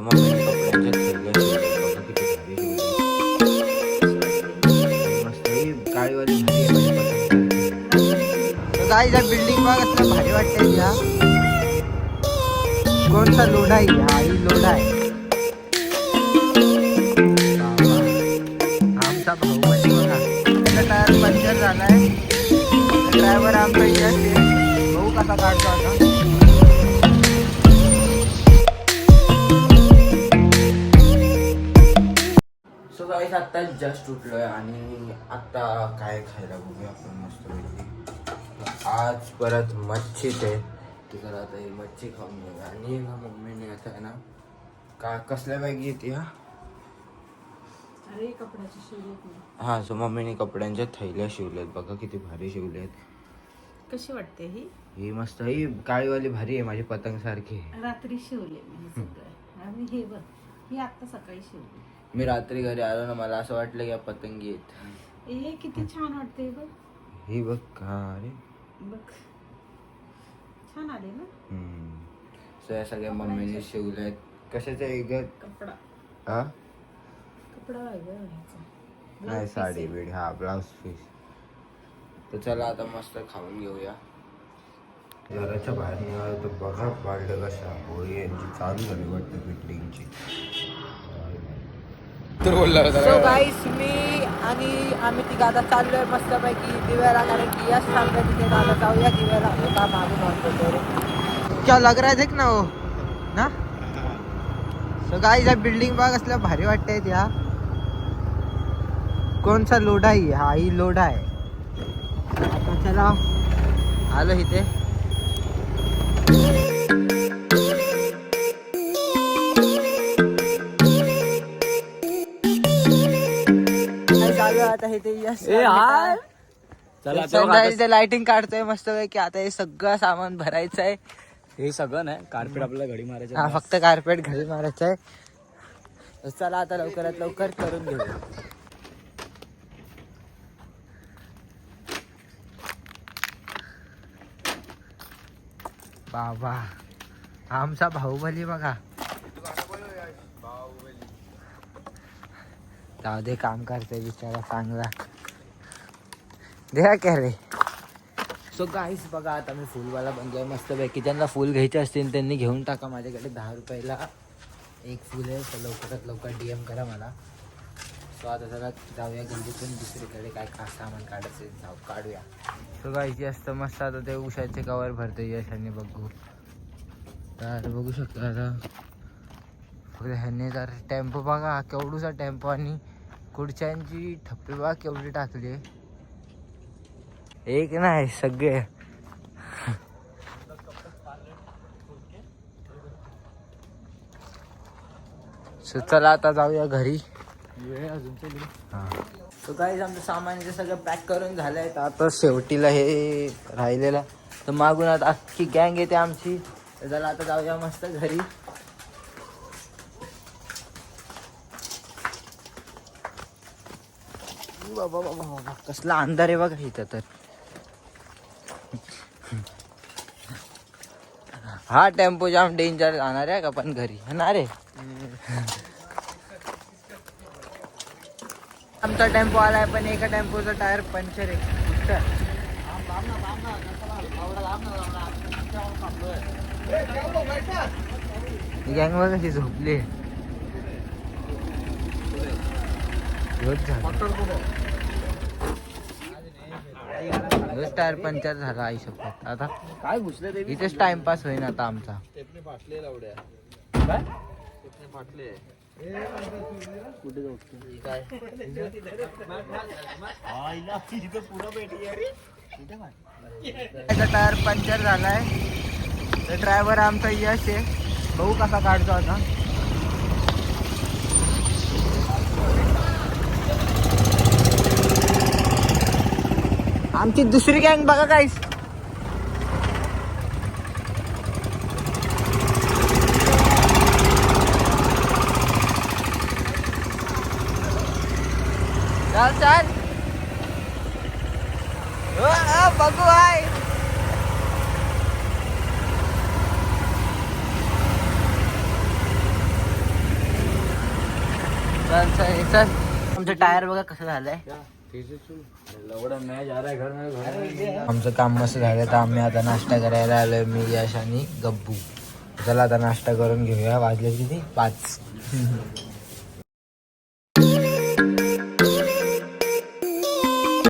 मम्मीने कपड्यांच्या थैल्या शिवल्यात बघा किती भारी शिवल्यात. मस्त ही काळीवाली भारी आहे माझ्या पतंगासारखी. तर काय या बिल्डिंग बघ असलं भारी वाटतंय या. कोणता लोढा आहे हा? ही लोढा आहे. आमचा भाऊ म्हणजे बघा त्याचा टायर पंक्चर झालाय. ड्रायव्हर आमचा यश आहे. भाऊ कसा काढतो आता. सो गाईस आत्ता जस्ट उठलोय आणि आता काय खायला बघूया आपण मस्त पैकी. आज परत मच्छीच आहे तर आता ही मच्छी खाऊन घेऊया. आणि ना मम्मीने आता आहे ना का कसल्या बॅगी येते हा. अरे कपड्याची शिवलेत ना. हां सो मम्मीने कपड्यांच्या थैल्या शिवल्यात बघा किती भारी शिवल्यात. कशी वाटते ही मस्त ही काळीवाली भारी आहे माझी पतंग सारखी. रात्री शिवले मी हे सगळं. आणि हे बघ ही आता सकाळी शिवली. मी रात्री घरी आलो ना मला असं वाटलं की या पतंगी आहेत. हे किती छान वाटते बघ. ही बघ का अरे बघ छान आले ना. सो या सगळ्या मम्मीने शिवल्यात. कशाचं आहे ग कपडा हा. कपडा वेगळा घ्यायचा. नाही साडी बीड हा ब्लाउज पीस. तर चला आता मस्त खाऊन घेऊया. घराच्या बाहेर निघालो तर बघा पाडलं कशा होळी यांची चालू झाली वाटतं बिल्डिंगची. तर बोलला सो गाईस मी आणि आम्ही तिघं आता चाललोय मस्तपैकी दिव्याला. कारण की यश सांगतोय तिथे दादा जाऊया दिव्याला. होता मागून म्हणतो क्या लग रहा है देख ना हो ना. सो गाईस या बिल्डिंग बघ असल्या भारी वाटतंय त्या. कोणचा लोढा आहे हा? ही लोढा आहे. आता चला आलो इथे. आता इथे यश चला लाइटिंग काढतोय मस्त की. आता हे सगळं सामान भरायचं आहे. हे सगळं नाही कार्पेट आपल्याला घडी मारायचं. हा फक्त कार्पेट घरी मारायचं आहे. चला आता लवकरात लवकर करून घेऊया. बाबा आमचा बाहुबली बघा. जाऊ दे काम करते बिचारा चांगला. द्या काय रे. सो गाईस बघा आता मी फुलवाला बनलोय मस्त पैकी. ज्यांना फुल घ्यायचे असतील त्यांनी घेऊन टाका. माझ्याकडे 10 रुपयाला एक फुल आहे. तर लवकरात लवकर DM करा मला. सो आता जरा जाऊया गल्लीतून दुसरीकडे काय खास सामान काढायचं जाऊ काढूया. तो गायची असतं मस्त. आता ते उशाचे कवर भरते यशाने बघू. तर बघू शकतो आता ह्याने तर टेम्पो बघा केवढूसा टेम्पो. आणि खुर्च्यांची ठप्पी बघा केवढी टाकली. एक नाही सगळे. सो चला आता जाऊया घरी. सो गाईस आमचं सामान जे सगळं पॅक करून झालंय. तर आता शेवटीला हे राहिलेला तर मागून आता अख्खी गँग येते आमची. तर चला आता जाऊया मस्त घरी. बाबा बाबा बाबा कसला अंधार आहे बघा इथं तर. हा टेम्पो जाम डेंजर जाणार आहे का पण घरी ना रे. आमचा टेम्पो आलाय पण एका टेम्पोचा टायर पंक्चर आहे. गँग बघ कशी झोपली. टायर पंक्चर झाला आई शपथ. आता काय घुसले ते इथेच टाइमपास होईन आता आमचा. फाटले लावड्या फाटले कुठे जाऊ काय टायर पंक्चर झालाय. तर ड्रायव्हर आमचा यश आहे. भाऊ कसा काढतो आता. आमची दुसरी गँग बघा काहीच. चल चल बघू आहे. चल चल चल आमचं टायर बघा कसं झालंय. लवडा मैं जा रहा है घर में. आमचं काम मस्त झालं तर आम्ही आता नाश्ता करायला आलोय मी यश आणि गब्बू. चला आता नाश्ता करून घेऊया. वाजले किती 5.